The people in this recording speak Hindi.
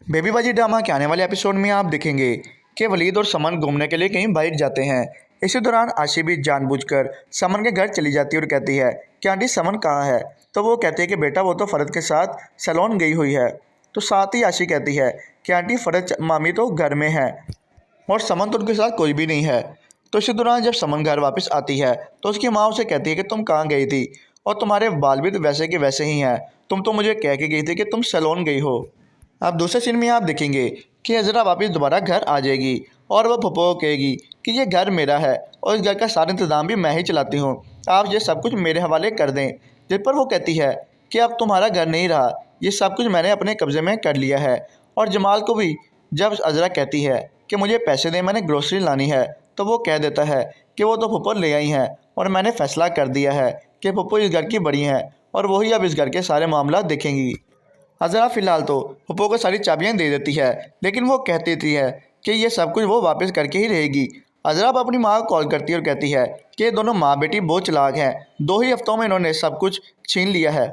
बेबीबाजी ड्रामा के आने वाले एपिसोड में आप देखेंगे कि वलीद और समन घूमने के लिए कहीं बाहर जाते हैं। इसी दौरान आशी भी जानबूझकर समन के घर चली जाती है और कहती है कि आंटी समन कहाँ है। तो वो कहती है कि बेटा वो तो फ़रद के साथ सैलून गई हुई है। तो साथ ही आशी कहती है कि आंटी फ़रद मामी तो घर में है और समन तो उनके साथ कोई भी नहीं है। तो इसी दौरान जब समन घर वापस आती है तो उसकी माँ उसे कहती है कि तुम कहाँ गई थी और तुम्हारे बाल भी तो वैसे के वैसे ही हैं। तुम तो मुझे कह के गई थी कि तुम सैलून गई हो। अब दूसरे सीन में आप देखेंगे कि हजरा वापस दोबारा घर आ जाएगी और वह पप्पो को कहेगी कि ये घर मेरा है और इस घर का सारा इंतज़ाम भी मैं ही चलाती हूँ, आप ये सब कुछ मेरे हवाले कर दें। जिस पर वो कहती है कि अब तुम्हारा घर नहीं रहा, ये सब कुछ मैंने अपने कब्ज़े में कर लिया है। और जमाल को भी जब हजरा कहती है कि मुझे पैसे दें, मैंने ग्रोसरी लानी है, तो वो कह देता है कि वो तो पप्पो ले आई हैं और मैंने फ़ैसला कर दिया है कि पप्पो इस घर की बड़ी हैं और वही अब इस घर के सारे मामला देखेंगी। हज़रा फ़िलहाल तो पप्पो को सारी चाबियां दे देती है, लेकिन वो कहती है कि ये सब कुछ वो वापस करके ही रहेगी। हज़रा अब अपनी माँ को कॉल करती है और कहती है कि ये दोनों माँ बेटी बहुत चालाक हैं, 2 ही हफ्तों में इन्होंने सब कुछ छीन लिया है।